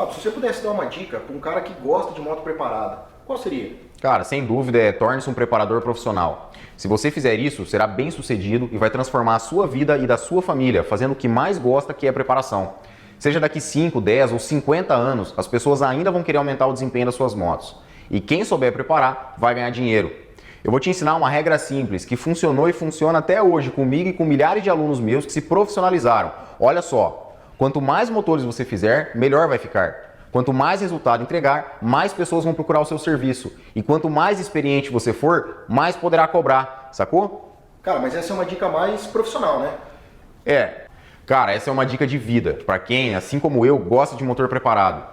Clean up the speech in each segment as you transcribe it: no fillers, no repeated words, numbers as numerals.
Fábio, se você pudesse dar uma dica para um cara que gosta de moto preparada, qual seria? Cara, sem dúvida torne-se um preparador profissional. Se você fizer isso, será bem sucedido e vai transformar a sua vida e da sua família, fazendo o que mais gosta, que é a preparação. Seja daqui 5, 10 ou 50 anos, as pessoas ainda vão querer aumentar o desempenho das suas motos. E quem souber preparar, vai ganhar dinheiro. Eu vou te ensinar uma regra simples, que funcionou e funciona até hoje comigo e com milhares de alunos meus que se profissionalizaram. Olha só, quanto mais motores você fizer, melhor vai ficar. Quanto mais resultado entregar, mais pessoas vão procurar o seu serviço. E quanto mais experiente você for, mais poderá cobrar, sacou? Cara, mas essa é uma dica mais profissional, né? Cara, essa é uma dica de vida, para quem, assim como eu, gosta de motor preparado.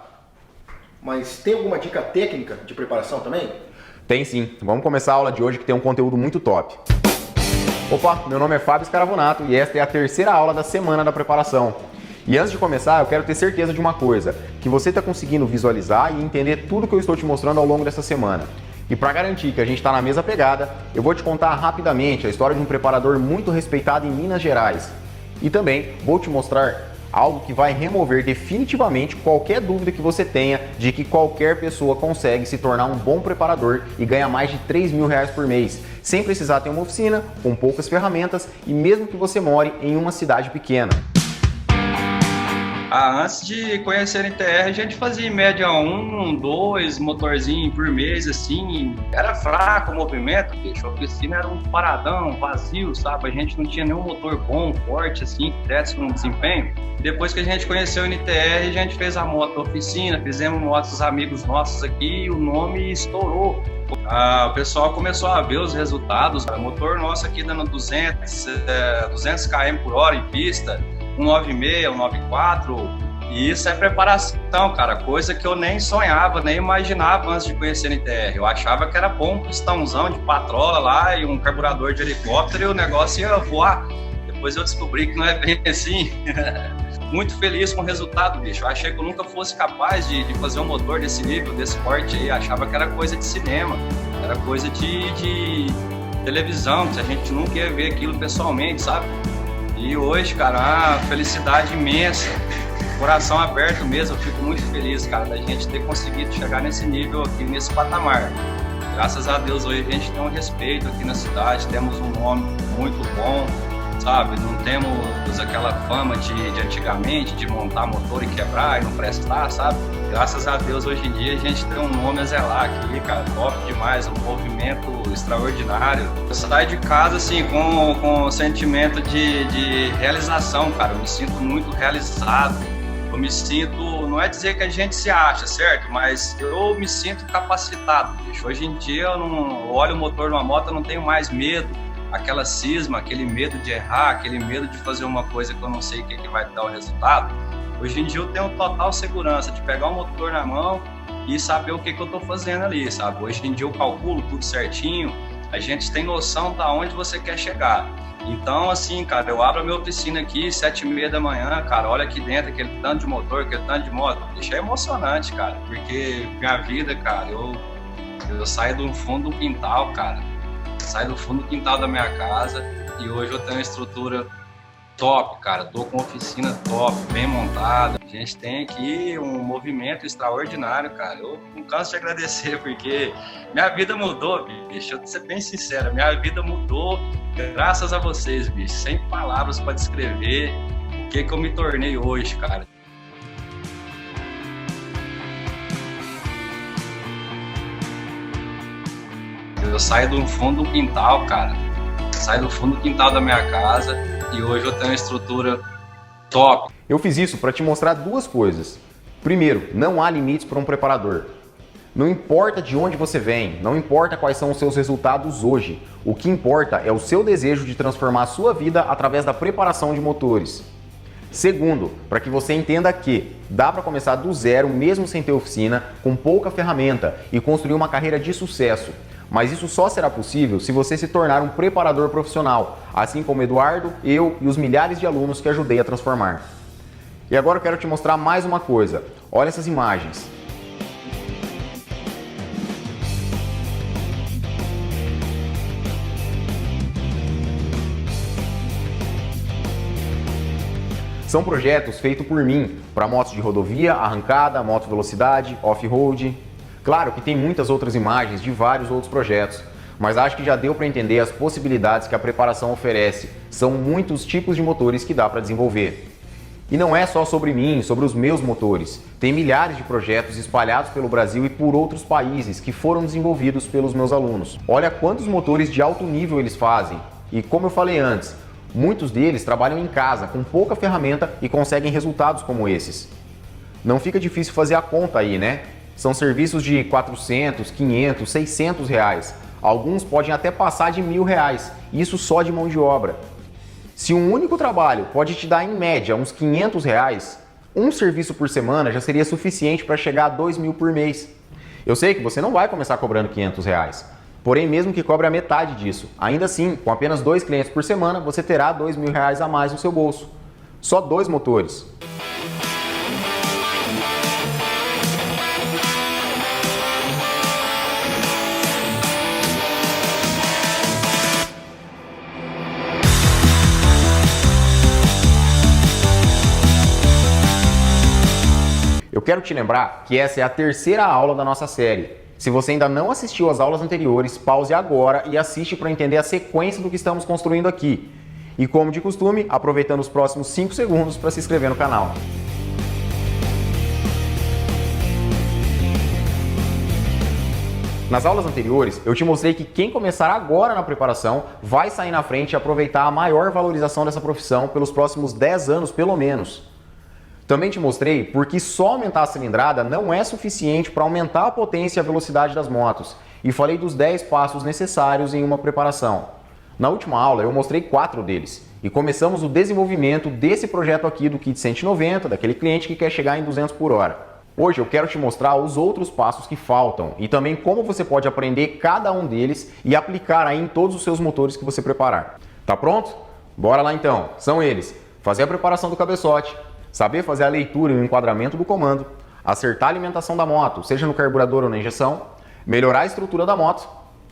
Mas tem alguma dica técnica de preparação também? Tem sim. Vamos começar a aula de hoje que tem um conteúdo muito top. Opa, meu nome é Fábio Scaravonato e esta é a terceira aula da semana da preparação. E antes de começar, eu quero ter certeza de uma coisa, que você está conseguindo visualizar e entender tudo que eu estou te mostrando ao longo dessa semana. E para garantir que a gente está na mesma pegada, eu vou te contar rapidamente a história de um preparador muito respeitado em Minas Gerais. E também vou te mostrar algo que vai remover definitivamente qualquer dúvida que você tenha de que qualquer pessoa consegue se tornar um bom preparador e ganhar mais de R$3.000 por mês, sem precisar ter uma oficina, com poucas ferramentas e mesmo que você more em uma cidade pequena. Antes de conhecer a NTR, a gente fazia em média 1, 2 motorzinhos por mês, assim. Era fraco o movimento, bicho. A oficina era um paradão, vazio, sabe? A gente não tinha nenhum motor bom, forte, assim, que desse um desempenho. Depois que a gente conheceu a NTR, a gente fez a moto oficina, fizemos motos amigos nossos aqui e o nome estourou. O pessoal começou a ver os resultados. O motor nosso aqui dando 200 km por hora em pista, 196, 194, e isso é preparação, cara, coisa que eu nem sonhava, nem imaginava antes de conhecer a NTR. Eu achava que era bom um pistãozão de patrola lá e um carburador de helicóptero e o negócio ia voar. Depois eu descobri que não é bem assim. Muito feliz com o resultado, bicho. Eu achei que eu nunca fosse capaz de fazer um motor desse nível, desse porte aí. Achava que era coisa de cinema, era coisa de televisão, que a gente nunca ia ver aquilo pessoalmente, sabe? E hoje, cara, uma felicidade imensa, coração aberto mesmo, eu fico muito feliz, cara, da gente ter conseguido chegar nesse nível aqui, nesse patamar. Graças a Deus hoje a gente tem um respeito aqui na cidade, temos um nome muito bom, sabe? Não temos aquela fama de antigamente, de montar motor e quebrar e não prestar, sabe? Graças a Deus hoje em dia a gente tem um nome a zelar aqui, cara, top demais, um movimento extraordinário. Eu saio de casa assim com um sentimento de realização, cara, eu me sinto muito realizado. Eu me sinto, não é dizer que a gente se acha, certo? Mas eu me sinto capacitado, bicho. Hoje em dia eu olho o motor de uma moto, eu não tenho mais medo, aquela cisma, aquele medo de errar, aquele medo de fazer uma coisa que eu não sei o que vai dar o resultado. Hoje em dia eu tenho total segurança de pegar o motor na mão e saber o que eu estou fazendo ali, sabe? Hoje em dia eu calculo tudo certinho, a gente tem noção de onde você quer chegar. Então, assim, cara, eu abro a minha oficina aqui, 7h30 da manhã, cara, olha aqui dentro, aquele tanto de motor, aquele tanto de moto. Isso é emocionante, cara, porque minha vida, cara, eu saio do fundo do quintal, cara, saio do fundo do quintal da minha casa e hoje eu tenho uma estrutura top, cara, tô com uma oficina top, bem montada. A gente tem aqui um movimento extraordinário, cara. Eu não canso de agradecer, porque minha vida mudou, bicho. Eu vou ser bem sincero, minha vida mudou graças a vocês, bicho. Sem palavras para descrever o que eu me tornei hoje, cara. Eu saio do fundo do quintal, cara. Saio do fundo do quintal da minha casa e hoje eu tenho uma estrutura top. Eu fiz isso para te mostrar duas coisas. Primeiro, não há limites para um preparador. Não importa de onde você vem, não importa quais são os seus resultados hoje. O que importa é o seu desejo de transformar a sua vida através da preparação de motores. Segundo, para que você entenda que dá para começar do zero, mesmo sem ter oficina, com pouca ferramenta e construir uma carreira de sucesso. Mas isso só será possível se você se tornar um preparador profissional, assim como Eduardo, eu e os milhares de alunos que ajudei a transformar. E agora eu quero te mostrar mais uma coisa. Olha essas imagens. São projetos feitos por mim para motos de rodovia, arrancada, moto velocidade, off-road. Claro que tem muitas outras imagens de vários outros projetos, mas acho que já deu para entender as possibilidades que a preparação oferece. São muitos tipos de motores que dá para desenvolver. E não é só sobre mim, sobre os meus motores. Tem milhares de projetos espalhados pelo Brasil e por outros países que foram desenvolvidos pelos meus alunos. Olha quantos motores de alto nível eles fazem. E como eu falei antes, muitos deles trabalham em casa, com pouca ferramenta e conseguem resultados como esses. Não fica difícil fazer a conta aí, né? São serviços de 400, 500, 600 reais. Alguns podem até passar de R$1.000, isso só de mão de obra. Se um único trabalho pode te dar em média uns R$500, um serviço por semana já seria suficiente para chegar a R$2.000 por mês. Eu sei que você não vai começar cobrando R$500, porém mesmo que cobre a metade disso, ainda assim, com apenas 2 clientes por semana, você terá R$2.000 a mais no seu bolso. Só 2 motores. Eu quero te lembrar que essa é a terceira aula da nossa série. Se você ainda não assistiu às aulas anteriores, pause agora e assiste para entender a sequência do que estamos construindo aqui. E como de costume, aproveitando os próximos 5 segundos para se inscrever no canal. Nas aulas anteriores, eu te mostrei que quem começar agora na preparação vai sair na frente e aproveitar a maior valorização dessa profissão pelos próximos 10 anos, pelo menos. Também te mostrei porque só aumentar a cilindrada não é suficiente para aumentar a potência e a velocidade das motos. E falei dos 10 passos necessários em uma preparação. Na última aula eu mostrei 4 deles. E começamos o desenvolvimento desse projeto aqui do kit 190, daquele cliente que quer chegar em 200 por hora. Hoje eu quero te mostrar os outros passos que faltam e também como você pode aprender cada um deles e aplicar aí em todos os seus motores que você preparar. Tá pronto? Bora lá então. São eles: fazer a preparação do cabeçote, saber fazer a leitura e o enquadramento do comando, acertar a alimentação da moto, seja no carburador ou na injeção, melhorar a estrutura da moto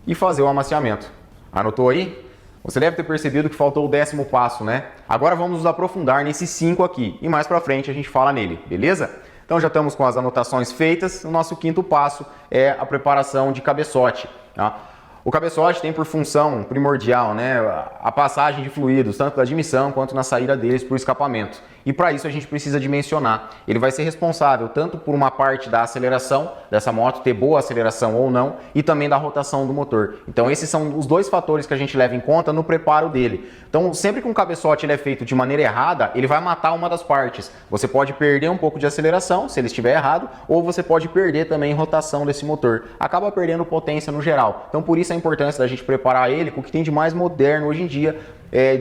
e fazer o amaciamento. Anotou aí? Você deve ter percebido que faltou o 10º passo, né? Agora vamos nos aprofundar nesses 5 aqui e mais pra frente a gente fala nele, beleza? Então já estamos com as anotações feitas. O nosso 5º passo é a preparação de cabeçote, tá? O cabeçote tem por função primordial, né, a passagem de fluidos, tanto da admissão quanto na saída deles para o escapamento. E para isso a gente precisa dimensionar. Ele vai ser responsável tanto por uma parte da aceleração dessa moto, ter boa aceleração ou não, e também da rotação do motor. Então esses são os 2 fatores que a gente leva em conta no preparo dele. Então sempre que um cabeçote ele é feito de maneira errada, ele vai matar uma das partes. Você pode perder um pouco de aceleração, se ele estiver errado, ou você pode perder também rotação desse motor. Acaba perdendo potência no geral. Então por isso a importância da gente preparar ele com o que tem de mais moderno hoje em dia,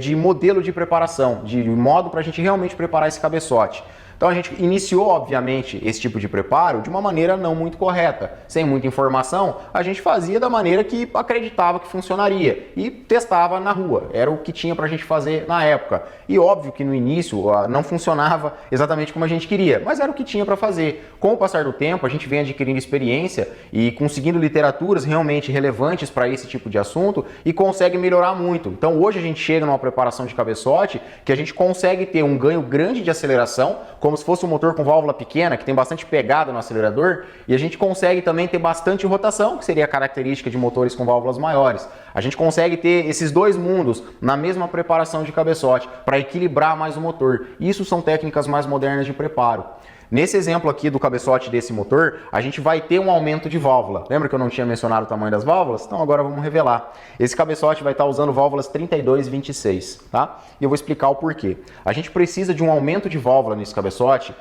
de modelo de preparação, de modo para a gente realmente preparar esse cabeçote. Então a gente iniciou, obviamente, esse tipo de preparo de uma maneira não muito correta. Sem muita informação, a gente fazia da maneira que acreditava que funcionaria e testava na rua. Era o que tinha pra gente fazer na época. E óbvio que no início não funcionava exatamente como a gente queria, mas era o que tinha para fazer. Com o passar do tempo, a gente vem adquirindo experiência e conseguindo literaturas realmente relevantes para esse tipo de assunto e consegue melhorar muito. Então hoje a gente chega numa preparação de cabeçote que a gente consegue ter um ganho grande de aceleração, como se fosse um motor com válvula pequena, que tem bastante pegada no acelerador, e a gente consegue também ter bastante rotação, que seria a característica de motores com válvulas maiores. A gente consegue ter esses 2 mundos na mesma preparação de cabeçote, para equilibrar mais o motor. Isso são técnicas mais modernas de preparo. Nesse exemplo aqui do cabeçote desse motor, a gente vai ter um aumento de válvula. Lembra que eu não tinha mencionado o tamanho das válvulas? Então agora vamos revelar. Esse cabeçote vai estar usando válvulas 32 e 26, tá? E eu vou explicar o porquê. A gente precisa de um aumento de válvula nesse cabeçote,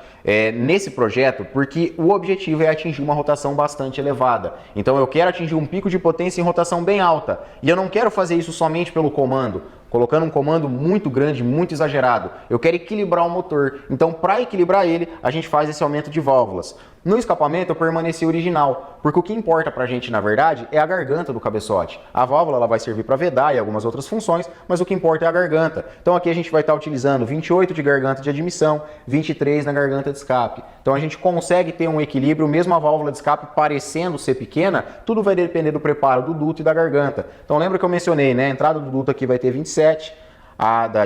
nesse projeto, porque o objetivo é atingir uma rotação bastante elevada. Então eu quero atingir um pico de potência em rotação bem alta. E eu não quero fazer isso somente pelo comando, colocando um comando muito grande, muito exagerado. Eu quero equilibrar o motor. Então, para equilibrar ele, a gente faz esse aumento de válvulas. No escapamento, eu permaneci original, porque o que importa pra gente, na verdade, é a garganta do cabeçote. A válvula ela vai servir para vedar e algumas outras funções, mas o que importa é a garganta. Então aqui a gente vai estar utilizando 28 de garganta de admissão, 23 na garganta de escape. Então a gente consegue ter um equilíbrio, mesmo a válvula de escape parecendo ser pequena, tudo vai depender do preparo do duto e da garganta. Então lembra que eu mencionei, né? A entrada do duto aqui vai ter 27,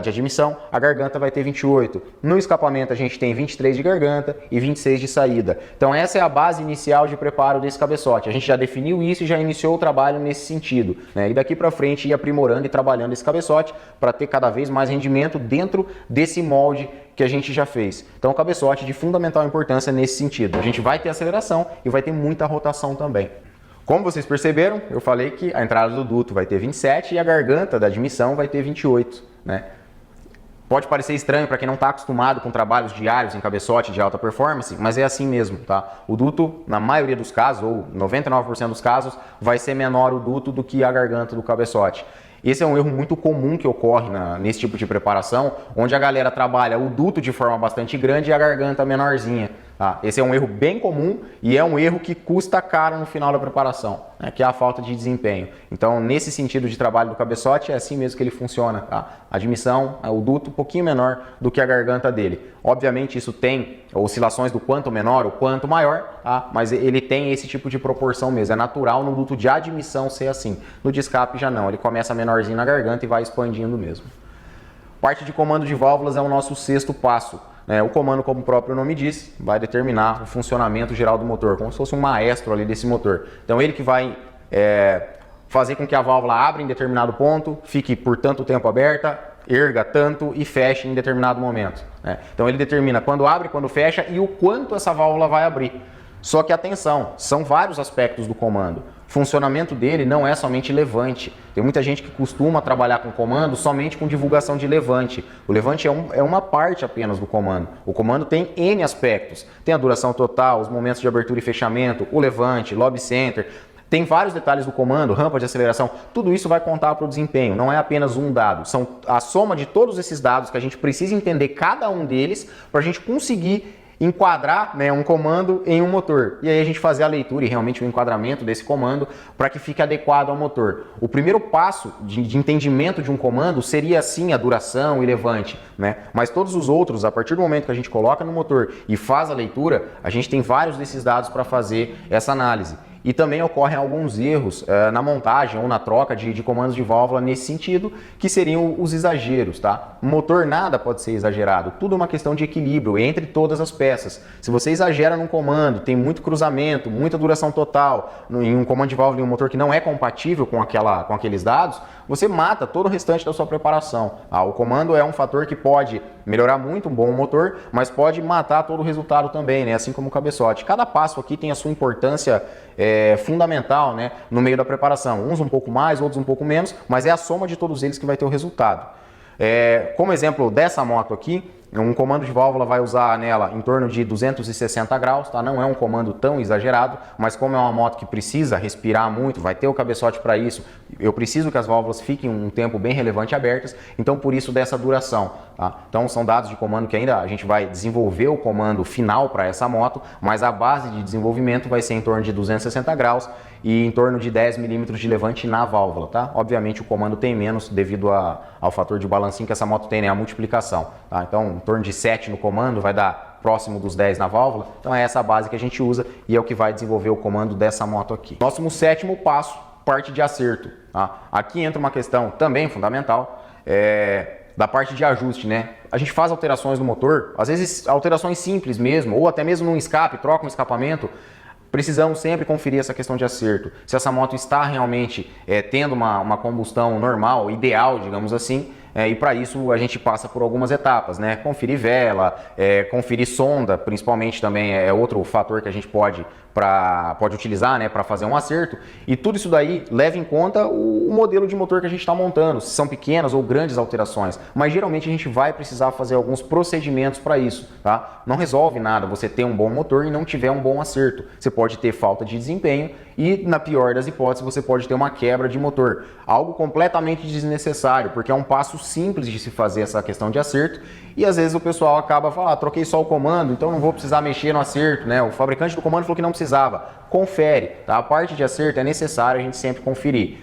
de admissão, a garganta vai ter 28. No escapamento a gente tem 23 de garganta e 26 de saída. Então essa é a base inicial de preparo desse cabeçote. A gente já definiu isso e já iniciou o trabalho nesse sentido, né? E daqui para frente ir aprimorando e trabalhando esse cabeçote para ter cada vez mais rendimento dentro desse molde que a gente já fez. Então o cabeçote de fundamental importância nesse sentido. A gente vai ter aceleração e vai ter muita rotação também. Como vocês perceberam, eu falei que a entrada do duto vai ter 27 e a garganta da admissão vai ter 28, né? Pode parecer estranho para quem não está acostumado com trabalhos diários em cabeçote de alta performance, mas é assim mesmo, tá? O duto, na maioria dos casos, ou 99% dos casos, vai ser menor o duto do que a garganta do cabeçote. Esse é um erro muito comum que ocorre nesse tipo de preparação, onde a galera trabalha o duto de forma bastante grande e a garganta menorzinha. Tá? Esse é um erro bem comum e é um erro que custa caro no final da preparação, né? Que é a falta de desempenho. Então, nesse sentido de trabalho do cabeçote, é assim mesmo que ele funciona. Tá? A admissão, o duto um pouquinho menor do que a garganta dele. Obviamente, isso tem oscilações do quanto menor ou quanto maior, tá? Mas ele tem esse tipo de proporção mesmo. É natural no duto de admissão ser assim. No de escape já não, ele começa menorzinho na garganta e vai expandindo mesmo. Parte de comando de válvulas é o nosso sexto passo. O comando, como o próprio nome diz, vai determinar o funcionamento geral do motor, como se fosse um maestro ali desse motor. Então ele que vai fazer com que a válvula abra em determinado ponto, fique por tanto tempo aberta, erga tanto e feche em determinado momento, né? Então ele determina quando abre, quando fecha e o quanto essa válvula vai abrir. Só que atenção, são vários aspectos do comando. O funcionamento dele não é somente levante. Tem muita gente que costuma trabalhar com comando somente com divulgação de levante. O levante é uma parte apenas do comando. O comando tem N aspectos. Tem a duração total, os momentos de abertura e fechamento, o levante, lob center. Tem vários detalhes do comando, rampa de aceleração. Tudo isso vai contar para o desempenho. Não é apenas um dado. São a soma de todos esses dados que a gente precisa entender cada um deles para a gente conseguir enquadrar, né, um comando em um motor. E aí a gente fazer a leitura e realmente o enquadramento desse comando para que fique adequado ao motor. O primeiro passo de entendimento de um comando seria sim a duração e levante, né? Mas todos os outros, a partir do momento que a gente coloca no motor e faz a leitura, a gente tem vários desses dados para fazer essa análise. E também ocorrem alguns erros na montagem ou na troca de comandos de válvula nesse sentido, que seriam os exageros, tá? O motor nada pode ser exagerado, tudo é uma questão de equilíbrio entre todas as peças. Se você exagera num comando, tem muito cruzamento, muita duração total, em um comando de válvula e um motor que não é compatível com aqueles dados, você mata todo o restante da sua preparação. O comando é um fator que pode melhorar muito um bom motor, mas pode matar todo o resultado também, né? Assim como o cabeçote. Cada passo aqui tem a sua importância fundamental, né, no meio da preparação. Uns um pouco mais, outros um pouco menos, mas é a soma de todos eles que vai ter o resultado. Como exemplo dessa moto aqui, um comando de válvula vai usar nela em torno de 260 graus, tá? Não é um comando tão exagerado, mas como é uma moto que precisa respirar muito, vai ter o cabeçote para isso, eu preciso que as válvulas fiquem um tempo bem relevante abertas, então por isso dessa duração, tá? Então são dados de comando que ainda a gente vai desenvolver o comando final para essa moto, mas a base de desenvolvimento vai ser em torno de 260 graus e em torno de 10 milímetros de levante na válvula, tá? Obviamente o comando tem menos devido ao fator de balancinho que essa moto tem, né? A multiplicação, tá? Então em torno de 7 no comando vai dar próximo dos 10 na válvula, então é essa base que a gente usa e é o que vai desenvolver o comando dessa moto aqui. Próximo sétimo passo, parte de acerto, tá? Aqui entra uma questão também fundamental, da parte de ajuste, né? A gente faz alterações no motor, às vezes alterações simples mesmo, ou até mesmo num escape, troca um escapamento. Precisamos sempre conferir essa questão de acerto. Se essa moto está realmente tendo uma combustão normal, ideal, digamos assim, e para isso a gente passa por algumas etapas, né? Conferir vela, conferir sonda, principalmente também é outro fator que a gente pode utilizar, né, para fazer um acerto. E tudo isso daí leva em conta o modelo de motor que a gente está montando, se são pequenas ou grandes alterações. Mas geralmente a gente vai precisar fazer alguns procedimentos para isso, tá? Não resolve nada você ter um bom motor e não tiver um bom acerto. Você pode ter falta de desempenho e, na pior das hipóteses, você pode ter uma quebra de motor. Algo completamente desnecessário, porque é um passo simples de se fazer essa questão de acerto e às vezes o pessoal acaba falando, troquei só o comando, então não vou precisar mexer no acerto, né? O fabricante do comando falou que não precisava. Confere, tá? A parte de acerto é necessário a gente sempre conferir.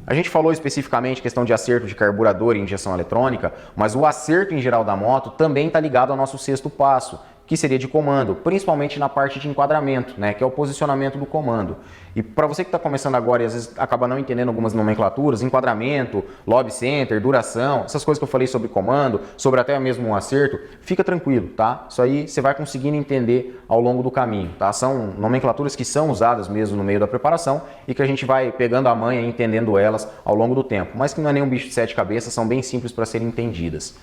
A gente falou especificamente questão de acerto de carburador e injeção eletrônica, mas o acerto em geral da moto também está ligado ao nosso sexto passo, que seria de comando, principalmente na parte de enquadramento, né, que é o posicionamento do comando. E para você que está começando agora e às vezes acaba não entendendo algumas nomenclaturas, enquadramento, lobby center, duração, essas coisas que eu falei sobre comando, sobre até mesmo um acerto, fica tranquilo, tá? Isso aí você vai conseguindo entender ao longo do caminho, tá? São nomenclaturas que são usadas mesmo no meio da preparação e que a gente vai pegando a manha e entendendo elas ao longo do tempo, mas que não é nenhum bicho de 7 cabeças, são bem simples para serem entendidas.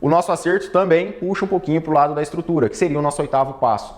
O nosso acerto também puxa um pouquinho para o lado da estrutura, que seria o nosso 8º passo.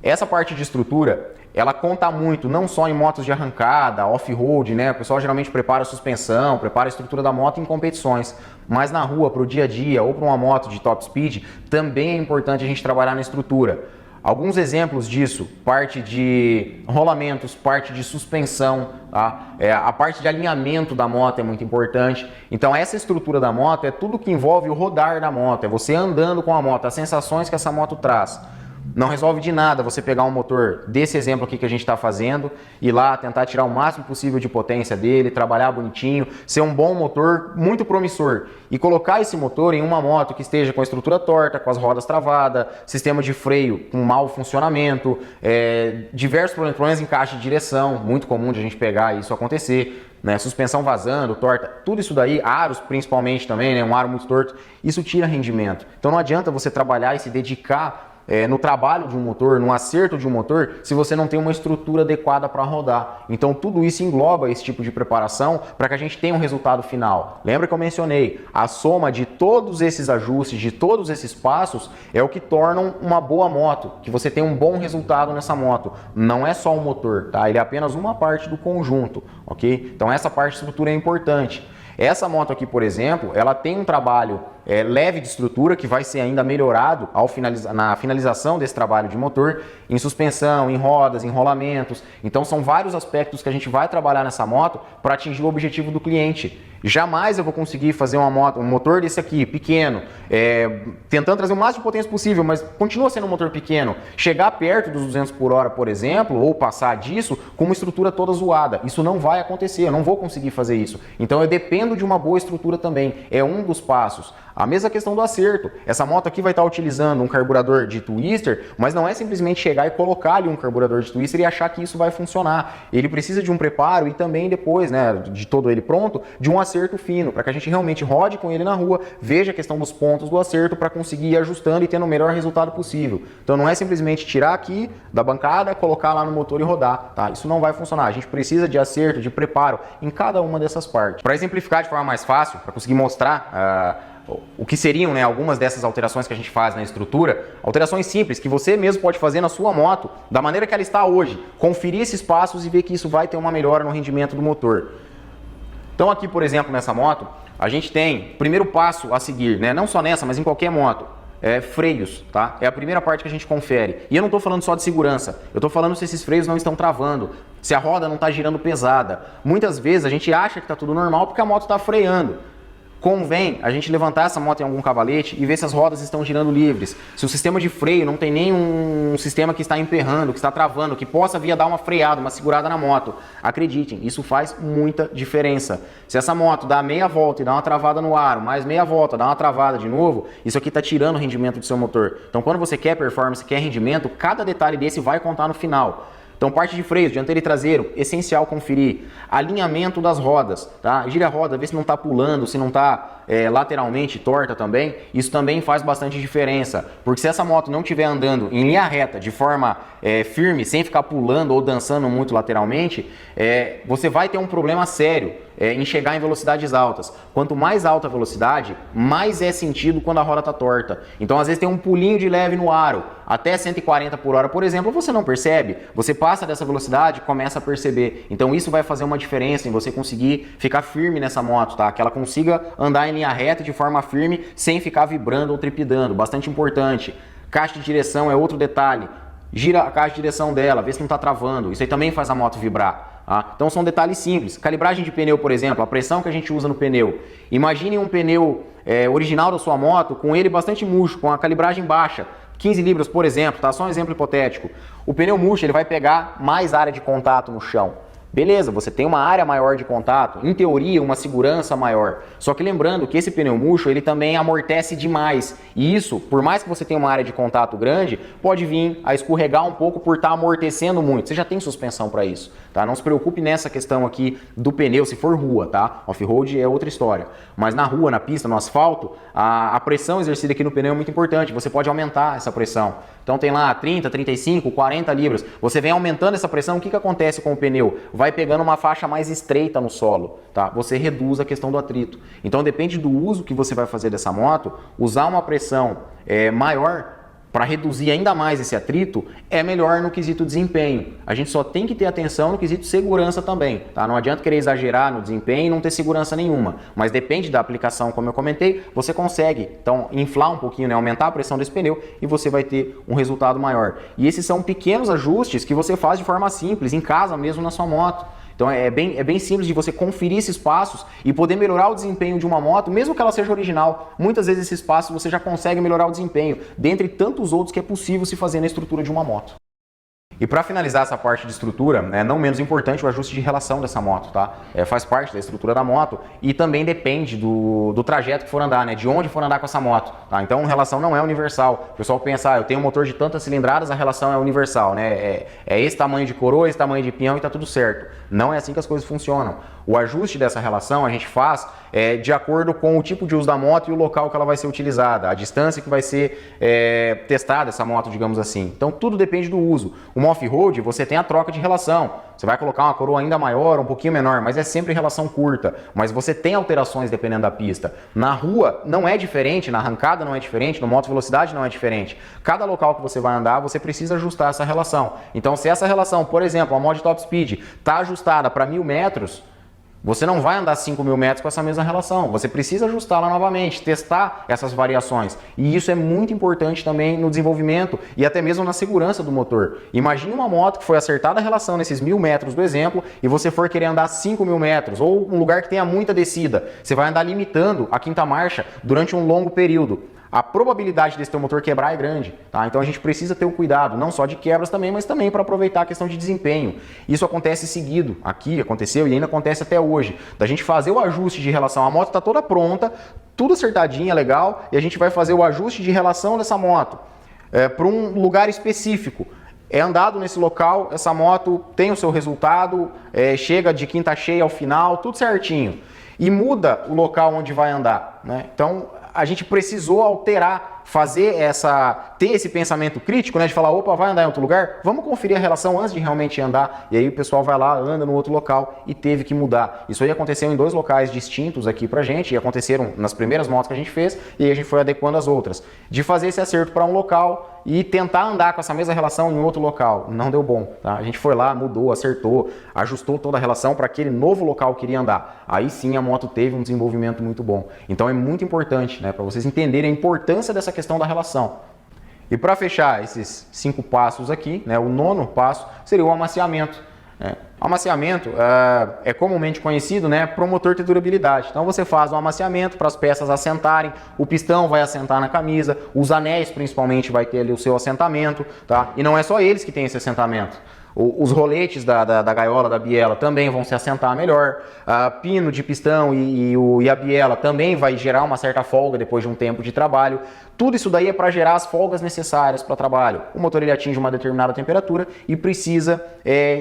Essa parte de estrutura, ela conta muito, não só em motos de arrancada, off-road, né? O pessoal geralmente prepara a suspensão, prepara a estrutura da moto em competições, mas na rua, para o dia a dia ou para uma moto de top speed, também é importante a gente trabalhar na estrutura. Alguns exemplos disso, parte de rolamentos, parte de suspensão, tá? A parte de alinhamento da moto é muito importante. Então essa estrutura da moto é tudo que envolve o rodar da moto, é você andando com a moto, as sensações que essa moto traz. Não resolve de nada você pegar um motor desse exemplo aqui que a gente está fazendo, ir lá tentar tirar o máximo possível de potência dele, trabalhar bonitinho, ser um bom motor muito promissor e colocar esse motor em uma moto que esteja com a estrutura torta, com as rodas travadas, sistema de freio com mau funcionamento, diversos problemas em caixa de direção, muito comum de a gente pegar e isso acontecer, né? Suspensão vazando, torta, tudo isso daí, aros principalmente também, né? Um aro muito torto, isso tira rendimento. Então não adianta você trabalhar e se dedicar no trabalho de um motor, no acerto de um motor, se você não tem uma estrutura adequada para rodar. Então tudo isso engloba esse tipo de preparação para que a gente tenha um resultado final. Lembra que eu mencionei, a soma de todos esses ajustes, de todos esses passos, é o que tornam uma boa moto, que você tem um bom resultado nessa moto. Não é só o motor, tá? Ele é apenas uma parte do conjunto, ok? Então essa parte de estrutura é importante. Essa moto aqui, por exemplo, ela tem um trabalho leve de estrutura que vai ser ainda melhorado na finalização desse trabalho de motor, em suspensão, em rodas, em rolamentos. Então são vários aspectos que a gente vai trabalhar nessa moto para atingir o objetivo do cliente. Jamais eu vou conseguir fazer um motor desse aqui, pequeno, tentando trazer o máximo de potência possível, mas continua sendo um motor pequeno. Chegar perto dos 200 por hora, por exemplo, ou passar disso com uma estrutura toda zoada. Isso não vai acontecer, eu não vou conseguir fazer isso. Então eu dependo de uma boa estrutura também, é um dos passos. A mesma questão do acerto. Essa moto aqui vai estar utilizando um carburador de twister, mas não é simplesmente chegar e colocar ali um carburador de twister e achar que isso vai funcionar. Ele precisa de um preparo e também depois, né, de todo ele pronto, de um acerto fino, para que a gente realmente rode com ele na rua, veja a questão dos pontos do acerto para conseguir ir ajustando e tendo o melhor resultado possível. Então não é simplesmente tirar aqui da bancada, colocar lá no motor e rodar, tá? Isso não vai funcionar. A gente precisa de acerto, de preparo em cada uma dessas partes. Para exemplificar de forma mais fácil, para conseguir mostrar o que seriam, né, algumas dessas alterações que a gente faz na estrutura, alterações simples que você mesmo pode fazer na sua moto, da maneira que ela está hoje, conferir esses passos e ver que isso vai ter uma melhora no rendimento do motor. Então aqui, por exemplo, nessa moto, a gente tem, primeiro passo a seguir, né, não só nessa, mas em qualquer moto, freios, tá? É a primeira parte que a gente confere. E eu não estou falando só de segurança, eu estou falando se esses freios não estão travando, se a roda não está girando pesada. Muitas vezes a gente acha que está tudo normal porque a moto está freando. Convém a gente levantar essa moto em algum cavalete e ver se as rodas estão girando livres. Se o sistema de freio não tem nenhum sistema que está emperrando, que está travando, que possa vir a dar uma freada, uma segurada na moto. Acreditem, isso faz muita diferença. Se essa moto dá meia volta e dá uma travada no aro, mais meia volta, dá uma travada de novo, isso aqui está tirando o rendimento do seu motor. Então quando você quer performance, quer rendimento, cada detalhe desse vai contar no final. Então parte de freios, dianteiro e traseiro, essencial conferir. Alinhamento das rodas, tá? Gira a roda, vê se não está pulando, se não está lateralmente torta também. Isso também faz bastante diferença, porque se essa moto não estiver andando em linha reta, de forma firme, sem ficar pulando ou dançando muito lateralmente, você vai ter um problema sério em chegar em velocidades altas. Quanto mais alta a velocidade, mais é sentido quando a roda está torta. Então às vezes tem um pulinho de leve no aro, até 140 por hora, por exemplo, você não percebe, você passa dessa velocidade e começa a perceber. Então isso vai fazer uma diferença em você conseguir ficar firme nessa moto, tá? Que ela consiga andar em linha reta de forma firme, sem ficar vibrando ou trepidando, bastante importante. Caixa de direção é outro detalhe. Gira a caixa de direção dela, vê se não está travando, isso aí também faz a moto vibrar. Então são detalhes simples. Calibragem de pneu, por exemplo, a pressão que a gente usa no pneu. Imagine um pneu original da sua moto com ele bastante murcho, com a calibragem baixa, 15 libras, por exemplo, tá? Só um exemplo hipotético. O pneu murcho ele vai pegar mais área de contato no chão. Beleza, você tem uma área maior de contato, em teoria uma segurança maior. Só que lembrando que esse pneu murcho ele também amortece demais. E isso, por mais que você tenha uma área de contato grande, pode vir a escorregar um pouco por estar amortecendo muito. Você já tem suspensão para isso, tá? Não se preocupe nessa questão aqui do pneu, se for rua, tá? Off-road é outra história. Mas na rua, na pista, no asfalto, a pressão exercida aqui no pneu é muito importante. Você pode aumentar essa pressão. Então tem lá 30, 35, 40 libras. Você vem aumentando essa pressão, o que acontece com o pneu? Vai pegando uma faixa mais estreita no solo, tá? Você reduz a questão do atrito. Então depende do uso que você vai fazer dessa moto, usar uma pressão maior para reduzir ainda mais esse atrito é melhor no quesito desempenho. A gente só tem que ter atenção no quesito segurança também, tá? Não adianta querer exagerar no desempenho e não ter segurança nenhuma, mas depende da aplicação, como eu comentei, você consegue então inflar um pouquinho, né? Aumentar a pressão desse pneu e você vai ter um resultado maior. E esses são pequenos ajustes que você faz de forma simples, em casa mesmo na sua moto. Então é bem simples de você conferir esses passos e poder melhorar o desempenho de uma moto, mesmo que ela seja original. Muitas vezes esses passos você já consegue melhorar o desempenho, dentre tantos outros que é possível se fazer na estrutura de uma moto. E para finalizar essa parte de estrutura, é não menos importante o ajuste de relação dessa moto, tá? Faz parte da estrutura da moto e também depende do trajeto que for andar, né? De onde for andar com essa moto, tá? Então, relação não é universal. O pessoal pensa, eu tenho um motor de tantas cilindradas, a relação é universal, né? É esse tamanho de coroa, esse tamanho de peão e tá tudo certo. Não é assim que as coisas funcionam. O ajuste dessa relação a gente faz de acordo com o tipo de uso da moto e o local que ela vai ser utilizada, a distância que vai ser testada essa moto, digamos assim. Então tudo depende do uso. Uma off-road você tem a troca de relação. Você vai colocar uma coroa ainda maior, um pouquinho menor, mas é sempre relação curta. Mas você tem alterações dependendo da pista. Na rua não é diferente, na arrancada não é diferente, no moto velocidade não é diferente. Cada local que você vai andar, você precisa ajustar essa relação. Então se essa relação, por exemplo, a mod top speed, está ajustada para 1000 metros, você não vai andar 5.000 metros com essa mesma relação, você precisa ajustá-la novamente, testar essas variações. E isso é muito importante também no desenvolvimento e até mesmo na segurança do motor. Imagine uma moto que foi acertada a relação nesses 1000 metros do exemplo e você for querer andar 5.000 metros ou um lugar que tenha muita descida. Você vai andar limitando a quinta marcha durante um longo período. A probabilidade desse teu motor quebrar é grande, tá? Então a gente precisa ter o cuidado, não só de quebras também, mas também para aproveitar a questão de desempenho. Isso acontece seguido, aqui aconteceu e ainda acontece até hoje, da gente fazer o ajuste de relação, a moto está toda pronta, tudo acertadinha, legal, e a gente vai fazer o ajuste de relação dessa moto para um lugar específico. É andado nesse local, essa moto tem o seu resultado, chega de quinta cheia ao final, tudo certinho. E muda o local onde vai andar, né? Então a gente precisou alterar, ter esse pensamento crítico, né, de falar, opa, vai andar em outro lugar? Vamos conferir a relação antes de realmente andar. E aí o pessoal vai lá, anda no outro local e teve que mudar. Isso aí aconteceu em 2 locais distintos aqui pra gente, e aconteceram nas primeiras motos que a gente fez, e aí a gente foi adequando as outras. De fazer esse acerto para um local e tentar andar com essa mesma relação em outro local. Não deu bom, tá? A gente foi lá, mudou, acertou, ajustou toda a relação para aquele novo local que queria andar. Aí sim a moto teve um desenvolvimento muito bom. Então é muito importante, né, para vocês entenderem a importância dessa questão da relação. E para fechar esses 5 passos aqui, né, o 9º passo seria o amaciamento. O amaciamento é comumente conhecido, né, para o motor ter durabilidade. Então você faz um amaciamento para as peças assentarem, o pistão vai assentar na camisa, os anéis principalmente vai ter ali o seu assentamento, tá? E não é só eles que têm esse assentamento. Os roletes da gaiola, da biela também vão se assentar melhor. Pino de pistão e a biela também vai gerar uma certa folga depois de um tempo de trabalho. Tudo isso daí é para gerar as folgas necessárias para o trabalho. O motor ele atinge uma determinada temperatura e precisa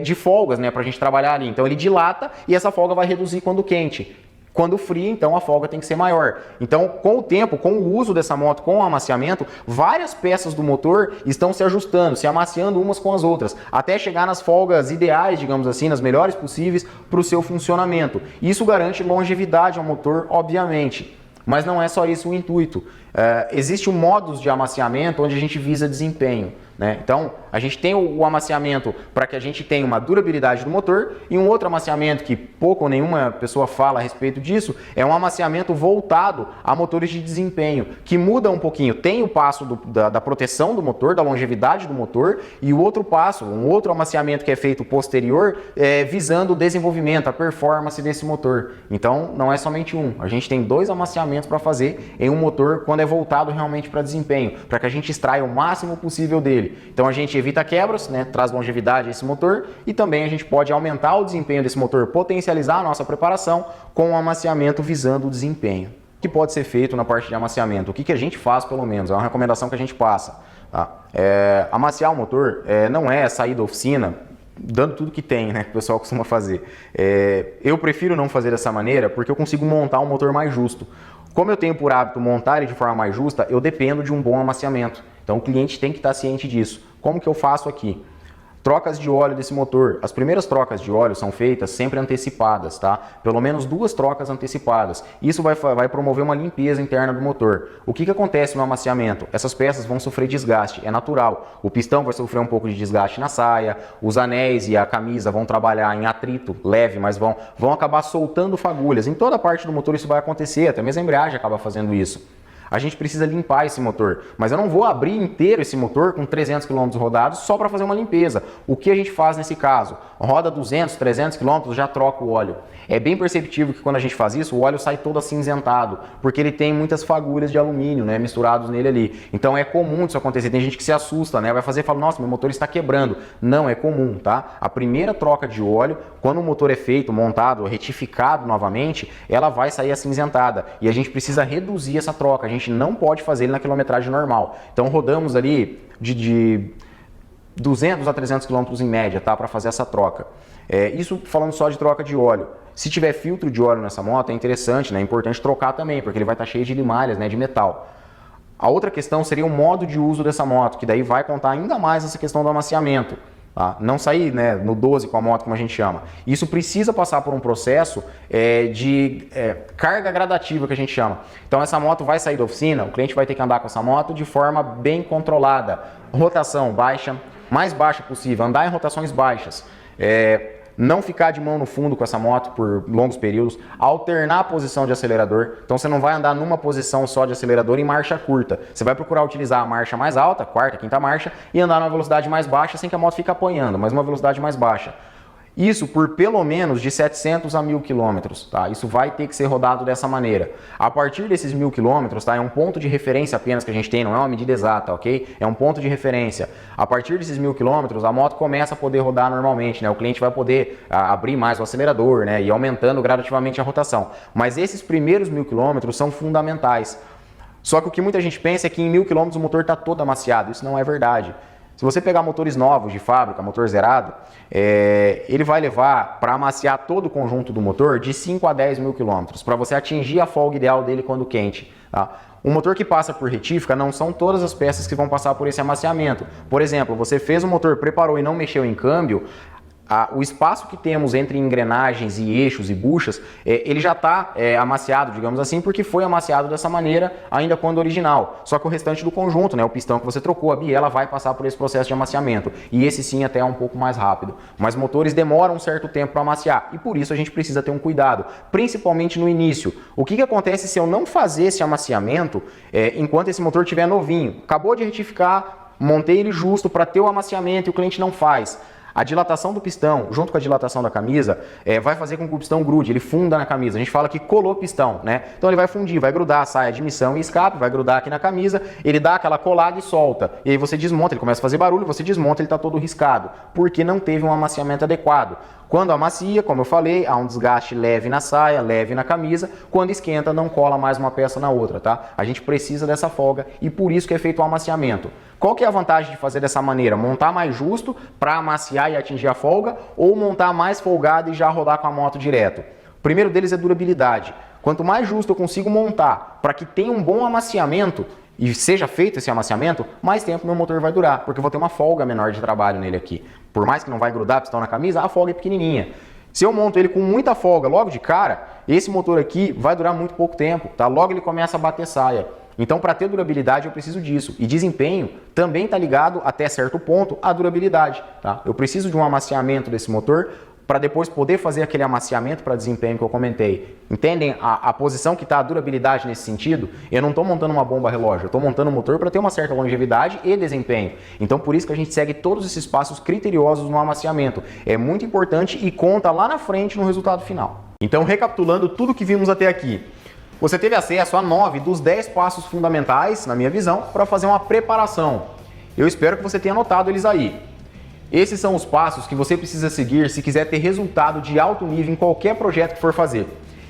de folgas, né, para a gente trabalhar ali. Então ele dilata e essa folga vai reduzir quando quente. Quando fria, então a folga tem que ser maior. Então, com o tempo, com o uso dessa moto, com o amaciamento, várias peças do motor estão se ajustando, se amaciando umas com as outras, até chegar nas folgas ideais, digamos assim, nas melhores possíveis para o seu funcionamento. Isso garante longevidade ao motor, obviamente. Mas não é só isso o intuito. Existe um modus de amaciamento onde a gente visa desempenho, né? Então, a gente tem o amaciamento para que a gente tenha uma durabilidade do motor e um outro amaciamento que pouco ou nenhuma pessoa fala a respeito disso, é um amaciamento voltado a motores de desempenho, que muda um pouquinho. Tem o passo da proteção do motor, da longevidade do motor, e o outro passo, um outro amaciamento que é feito posterior, visando o desenvolvimento, a performance desse motor. Então, não é somente um. A gente tem 2 amaciamentos para fazer em um motor quando é voltado realmente para desempenho, para que a gente extraia o máximo possível dele. Então a gente evita quebras, né, traz longevidade a esse motor e também a gente pode aumentar o desempenho desse motor, potencializar a nossa preparação com o amaciamento visando o desempenho. O que pode ser feito na parte de amaciamento? O que a gente faz, pelo menos, é uma recomendação que a gente passa. Tá? Amaciar o motor não é sair da oficina dando tudo que tem, né, que o pessoal costuma fazer. Eu prefiro não fazer dessa maneira porque eu consigo montar um motor mais justo. Como eu tenho por hábito montar ele de forma mais justa, eu dependo de um bom amaciamento. Então o cliente tem que estar ciente disso. Como que eu faço aqui? Trocas de óleo desse motor. As primeiras trocas de óleo são feitas sempre antecipadas, tá? Pelo menos 2 trocas antecipadas. Isso vai promover uma limpeza interna do motor. O que acontece no amaciamento? Essas peças vão sofrer desgaste, é natural. O pistão vai sofrer um pouco de desgaste na saia, os anéis e a camisa vão trabalhar em atrito leve, mas vão acabar soltando fagulhas. Em toda parte do motor isso vai acontecer, até mesmo a embreagem acaba fazendo isso. A gente precisa limpar esse motor, mas eu não vou abrir inteiro esse motor com 300 km rodados só para fazer uma limpeza. O que a gente faz nesse caso? Roda 200, 300 km, já troca o óleo. É bem perceptível que quando a gente faz isso, o óleo sai todo acinzentado, porque ele tem muitas fagulhas de alumínio, né, misturados nele ali. Então é comum isso acontecer. Tem gente que se assusta, né, vai fazer e fala, nossa, meu motor está quebrando. Não, é comum, tá? A primeira troca de óleo, quando o motor é feito, montado, retificado novamente, ela vai sair acinzentada. E a gente precisa reduzir essa troca. A gente não pode fazer ele na quilometragem normal. Então rodamos ali de 200 a 300 km em média, tá, para fazer essa troca. Isso falando só de troca de óleo. Se tiver filtro de óleo nessa moto é interessante, né? É importante trocar também, porque ele vai estar cheio de limalhas, né, de metal. A outra questão seria o modo de uso dessa moto, que daí vai contar ainda mais essa questão do amaciamento. Tá? Não sair, né, no 12 com a moto, como a gente chama. Isso precisa passar por um processo de carga gradativa, que a gente chama. Então essa moto vai sair da oficina, o cliente vai ter que andar com essa moto de forma bem controlada. Rotação baixa, mais baixa possível, andar em rotações baixas. Não ficar de mão no fundo com essa moto por longos períodos, alternar a posição de acelerador. Então você não vai andar numa posição só de acelerador em marcha curta. Você vai procurar utilizar a marcha mais alta, quarta, quinta marcha, e andar numa velocidade mais baixa sem que a moto fique apanhando, mas uma velocidade mais baixa. Isso por pelo menos de 700 a 1000 km, tá? Isso vai ter que ser rodado dessa maneira. A partir desses 1000 km, tá? É um ponto de referência apenas que a gente tem, não é uma medida exata, ok? É um ponto de referência. A partir desses 1000 km, a moto começa a poder rodar normalmente, né? O cliente vai poder abrir mais o acelerador, né? E aumentando gradativamente a rotação. Mas esses primeiros 1000 km são fundamentais. Só que o que muita gente pensa é que em 1000 km o motor está todo amaciado. Isso não é verdade. Se você pegar motores novos de fábrica, motor zerado, ele vai levar para amaciar todo o conjunto do motor de 5 a 10 mil quilômetros, para você atingir a folga ideal dele quando quente. Tá? O motor que passa por retífica não são todas as peças que vão passar por esse amaciamento. Por exemplo, você fez o motor, preparou e não mexeu em câmbio, o espaço que temos entre engrenagens e eixos e buchas, ele já está amaciado, digamos assim, porque foi amaciado dessa maneira ainda quando original. Só que o restante do conjunto, né, o pistão que você trocou, a biela, vai passar por esse processo de amaciamento. E esse sim até é um pouco mais rápido. Mas motores demoram um certo tempo para amaciar e por isso a gente precisa ter um cuidado, principalmente no início. O que acontece se eu não fazer esse amaciamento enquanto esse motor estiver novinho? Acabou de retificar, montei ele justo para ter o amaciamento e o cliente não faz. A dilatação do pistão, junto com a dilatação da camisa, vai fazer com que o pistão grude, ele funda na camisa. A gente fala que colou pistão, né? Então ele vai fundir, vai grudar a saia de admissão e escape, vai grudar aqui na camisa, ele dá aquela colada e solta. E aí você desmonta, ele começa a fazer barulho, você desmonta, ele está todo riscado, porque não teve um amaciamento adequado. Quando amacia, como eu falei, há um desgaste leve na saia, leve na camisa. Quando esquenta, não cola mais uma peça na outra, tá? A gente precisa dessa folga e por isso que é feito o amaciamento. Qual que é a vantagem de fazer dessa maneira? Montar mais justo para amaciar e atingir a folga ou montar mais folgado e já rodar com a moto direto? O primeiro deles é durabilidade. Quanto mais justo eu consigo montar para que tenha um bom amaciamento e seja feito esse amaciamento, mais tempo meu motor vai durar, porque eu vou ter uma folga menor de trabalho nele aqui. Por mais que não vai grudar pistão na camisa, a folga é pequenininha. Se eu monto ele com muita folga logo de cara, esse motor aqui vai durar muito pouco tempo, tá? Logo ele começa a bater saia. Então, para ter durabilidade, eu preciso disso. E desempenho também está ligado, até certo ponto, à durabilidade, tá? Eu preciso de um amaciamento desse motor para depois poder fazer aquele amaciamento para desempenho que eu comentei. Entendem a posição que está a durabilidade nesse sentido? Eu não estou montando uma bomba relógio, eu estou montando um motor para ter uma certa longevidade e desempenho. Então por isso que a gente segue todos esses passos criteriosos no amaciamento. É muito importante e conta lá na frente no resultado final. Então recapitulando tudo que vimos até aqui. Você teve acesso a 9 dos 10 passos fundamentais, na minha visão, para fazer uma preparação. Eu espero que você tenha anotado eles aí. Esses são os passos que você precisa seguir se quiser ter resultado de alto nível em qualquer projeto que for fazer.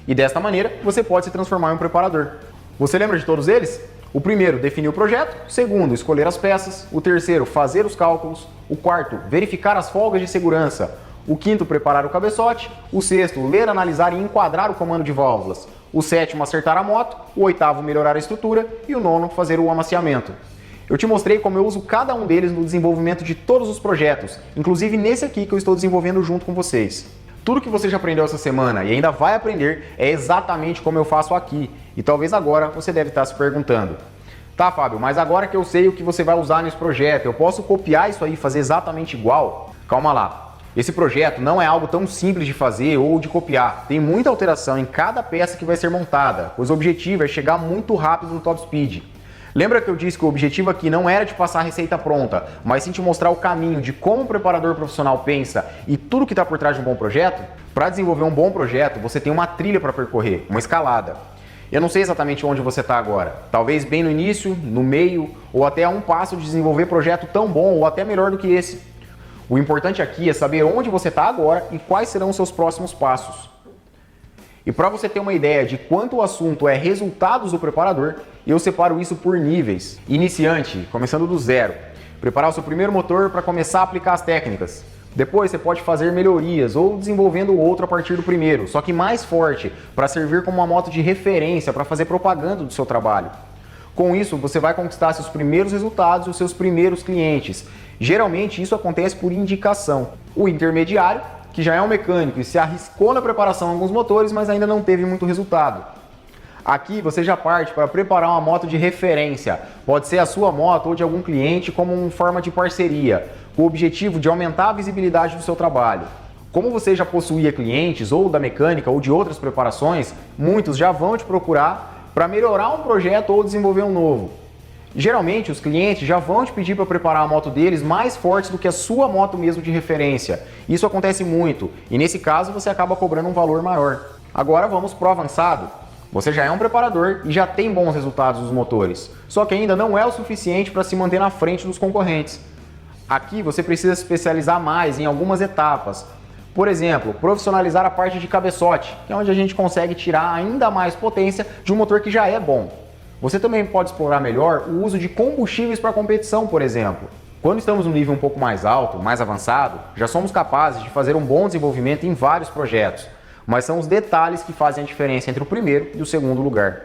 E desta maneira, você pode se transformar em um preparador. Você lembra de todos eles? O primeiro, definir o projeto. O segundo, escolher as peças. O terceiro, fazer os cálculos. O quarto, verificar as folgas de segurança. O quinto, preparar o cabeçote. O sexto, ler, analisar e enquadrar o comando de válvulas. O sétimo, acertar a moto. O oitavo, melhorar a estrutura. E o nono, fazer o amaciamento. Eu te mostrei como eu uso cada um deles no desenvolvimento de todos os projetos, inclusive nesse aqui que eu estou desenvolvendo junto com vocês. Tudo que você já aprendeu essa semana e ainda vai aprender é exatamente como eu faço aqui. E talvez agora você deve estar se perguntando: tá, Fábio, mas agora que eu sei o que você vai usar nesse projeto, eu posso copiar isso aí e fazer exatamente igual? Calma lá. Esse projeto não é algo tão simples de fazer ou de copiar. Tem muita alteração em cada peça que vai ser montada, pois o objetivo é chegar muito rápido no top speed. Lembra que eu disse que o objetivo aqui não era te passar a receita pronta, mas sim te mostrar o caminho de como o preparador profissional pensa e tudo que está por trás de um bom projeto? Para desenvolver um bom projeto, você tem uma trilha para percorrer, uma escalada. Eu não sei exatamente onde você está agora, talvez bem no início, no meio ou até a um passo de desenvolver projeto tão bom ou até melhor do que esse. O importante aqui é saber onde você está agora e quais serão os seus próximos passos. E para você ter uma ideia de quanto o assunto é resultados do preparador, eu separo isso por níveis. Iniciante, começando do zero. Preparar o seu primeiro motor para começar a aplicar as técnicas. Depois você pode fazer melhorias ou desenvolvendo outro a partir do primeiro, só que mais forte, para servir como uma moto de referência para fazer propaganda do seu trabalho. Com isso, você vai conquistar seus primeiros resultados e os seus primeiros clientes. Geralmente isso acontece por indicação. O intermediário, que já é um mecânico e se arriscou na preparação de alguns motores, mas ainda não teve muito resultado. Aqui você já parte para preparar uma moto de referência. Pode ser a sua moto ou de algum cliente como uma forma de parceria, com o objetivo de aumentar a visibilidade do seu trabalho. Como você já possuía clientes ou da mecânica ou de outras preparações, muitos já vão te procurar para melhorar um projeto ou desenvolver um novo. Geralmente os clientes já vão te pedir para preparar a moto deles mais forte do que a sua moto mesmo de referência. Isso acontece muito e nesse caso você acaba cobrando um valor maior. Agora vamos para o avançado. Você já é um preparador e já tem bons resultados nos motores, só que ainda não é o suficiente para se manter na frente dos concorrentes. Aqui você precisa se especializar mais em algumas etapas. Por exemplo, profissionalizar a parte de cabeçote, que é onde a gente consegue tirar ainda mais potência de um motor que já é bom. Você também pode explorar melhor o uso de combustíveis para competição, por exemplo. Quando estamos num nível um pouco mais alto, mais avançado, já somos capazes de fazer um bom desenvolvimento em vários projetos, mas são os detalhes que fazem a diferença entre o primeiro e o segundo lugar.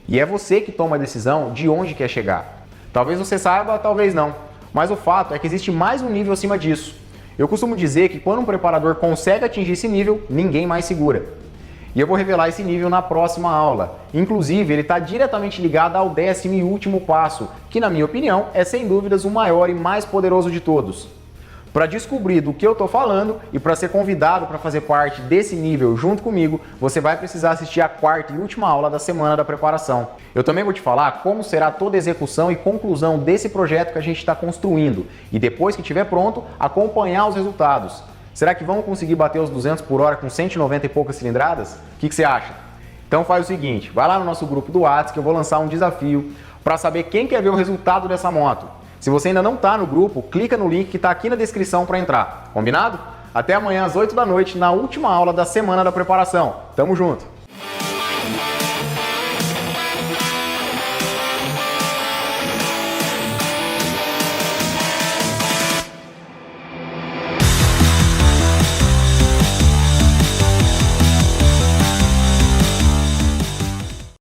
E é você que toma a decisão de onde quer chegar. Talvez você saiba, talvez não, mas o fato é que existe mais um nível acima disso. Eu costumo dizer que quando um preparador consegue atingir esse nível, ninguém mais segura. E eu vou revelar esse nível na próxima aula. Inclusive, ele está diretamente ligado ao 10º e último passo, que na minha opinião é sem dúvidas o maior e mais poderoso de todos. Para descobrir do que eu estou falando e para ser convidado para fazer parte desse nível junto comigo, você vai precisar assistir a 4ª e última aula da semana da preparação. Eu também vou te falar como será toda a execução e conclusão desse projeto que a gente está construindo e depois que estiver pronto, acompanhar os resultados. Será que vamos conseguir bater os 200 por hora com 190 e poucas cilindradas? O que você acha? Então faz o seguinte, vai lá no nosso grupo do WhatsApp que eu vou lançar um desafio para saber quem quer ver o resultado dessa moto. Se você ainda não está no grupo, clica no link que está aqui na descrição para entrar. Combinado? Até amanhã às 8 da noite na última aula da semana da preparação. Tamo junto!